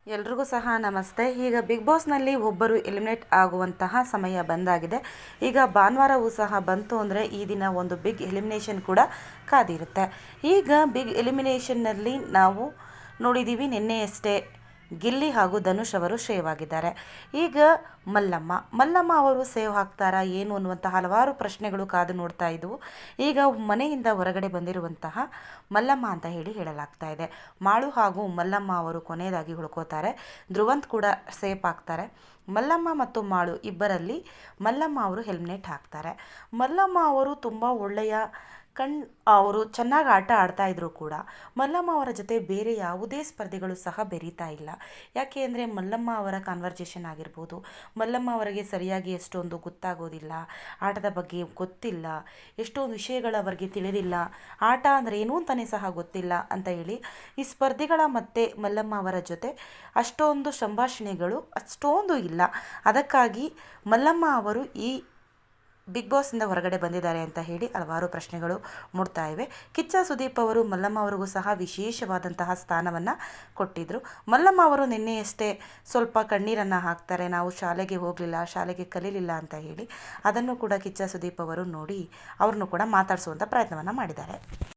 ಎಲ್ರಿಗೂ ಸಹ ನಮಸ್ತೆ. ಈಗ ಬಿಗ್ ಬಾಸ್ನಲ್ಲಿ ಒಬ್ಬರು ಎಲಿಮಿನೇಟ್ ಆಗುವಂತಹ ಸಮಯ ಬಂದಾಗಿದೆ. ಈಗ ಭಾನುವಾರವೂ ಸಹ ಬಂತು ಅಂದರೆ ಈ ದಿನ ಒಂದು ಬಿಗ್ ಎಲಿಮಿನೇಷನ್ ಕೂಡ ಕಾದಿರುತ್ತೆ. ಈಗ ಬಿಗ್ ಎಲಿಮಿನೇಷನ್ನಲ್ಲಿ ನಾವು ನೋಡಿದ್ದೀವಿ, ನಿನ್ನೆಯಷ್ಟೇ ಗಿಲ್ಲಿ ಹಾಗೂ ಧನುಷ್ ಅವರು ಸೇವ್ ಆಗಿದ್ದಾರೆ. ಈಗ ಮಲ್ಲಮ್ಮ ಅವರು ಸೇವ್ ಆಗ್ತಾರಾ ಏನು ಅನ್ನುವಂಥ ಹಲವಾರು ಪ್ರಶ್ನೆಗಳು ಕಾದು ನೋಡ್ತಾ ಇದ್ದವು. ಈಗ ಮನೆಯಿಂದ ಹೊರಗಡೆ ಬಂದಿರುವಂತಹ ಮಲ್ಲಮ್ಮ ಅಂತ ಹೇಳಲಾಗ್ತಾ ಇದೆ. ಮಾಳು ಹಾಗೂ ಮಲ್ಲಮ್ಮ ಅವರು ಕೊನೆಯದಾಗಿ ಉಳ್ಕೋತಾರೆ. ಧ್ರುವಂತ್ ಕೂಡ ಸೇಫ್ ಆಗ್ತಾರೆ. ಮಲ್ಲಮ್ಮ ಮತ್ತು ಮಾಳು ಇಬ್ಬರಲ್ಲಿ ಮಲ್ಲಮ್ಮ ಅವರು ಎಲಿಮಿನೇಟ್ ಆಗ್ತಾರೆ. ಮಲ್ಲಮ್ಮ ಅವರು ತುಂಬ ಒಳ್ಳೆಯ ಅವರು ಚೆನ್ನಾಗಿ ಆಟ ಆಡ್ತಾ ಇದ್ರು ಕೂಡ ಮಲ್ಲಮ್ಮ ಅವರ ಜೊತೆ ಬೇರೆ ಯಾವುದೇ ಸ್ಪರ್ಧಿಗಳು ಸಹ ಬೆರೀತಾ ಇಲ್ಲ. ಯಾಕೆ ಅಂದರೆ ಮಲ್ಲಮ್ಮ ಅವರ ಕಾನ್ವರ್ಜೇಷನ್ ಆಗಿರ್ಬೋದು, ಮಲ್ಲಮ್ಮ ಅವರಿಗೆ ಸರಿಯಾಗಿ ಎಷ್ಟೊಂದು ಗೊತ್ತಾಗೋದಿಲ್ಲ, ಆಟದ ಬಗ್ಗೆ ಗೊತ್ತಿಲ್ಲ, ಎಷ್ಟೊಂದು ವಿಷಯಗಳು ಅವರಿಗೆ ತಿಳಿದಿಲ್ಲ, ಆಟ ಅಂದರೆ ಏನೂ ಅಂತಲೇ ಸಹ ಗೊತ್ತಿಲ್ಲ ಅಂತ ಹೇಳಿ ಈ ಸ್ಪರ್ಧಿಗಳ ಮತ್ತು ಮಲ್ಲಮ್ಮ ಅವರ ಜೊತೆ ಅಷ್ಟೊಂದು ಸಂಭಾಷಣೆಗಳು ಅಷ್ಟೊಂದು ಇಲ್ಲ. ಅದಕ್ಕಾಗಿ ಮಲ್ಲಮ್ಮ ಅವರು ಈ ಬಿಗ್ ಬಾಸಿಂದ ಹೊರಗಡೆ ಬಂದಿದ್ದಾರೆ ಅಂತ ಹೇಳಿ ಹಲವಾರು ಪ್ರಶ್ನೆಗಳು ಮೂಡ್ತಾ ಇವೆ. ಕಿಚ್ಚ ಸುದೀಪ್ ಅವರು ಮಲ್ಲಮ್ಮ ಅವರಿಗೂ ಸಹ ವಿಶೇಷವಾದಂತಹ ಸ್ಥಾನವನ್ನು ಕೊಟ್ಟಿದ್ದರು. ಮಲ್ಲಮ್ಮ ಅವರು ನಿನ್ನೆಯಷ್ಟೇ ಸ್ವಲ್ಪ ಕಣ್ಣೀರನ್ನು ಹಾಕ್ತಾರೆ, ನಾವು ಶಾಲೆಗೆ ಹೋಗಲಿಲ್ಲ, ಶಾಲೆಗೆ ಕಲೀಲಿಲ್ಲ ಅಂತ ಹೇಳಿ. ಅದನ್ನು ಕೂಡ ಕಿಚ್ಚ ಸುದೀಪ್ ಅವರು ನೋಡಿ ಅವ್ರನ್ನೂ ಕೂಡ ಮಾತಾಡಿಸುವಂಥ ಪ್ರಯತ್ನವನ್ನು ಮಾಡಿದ್ದಾರೆ.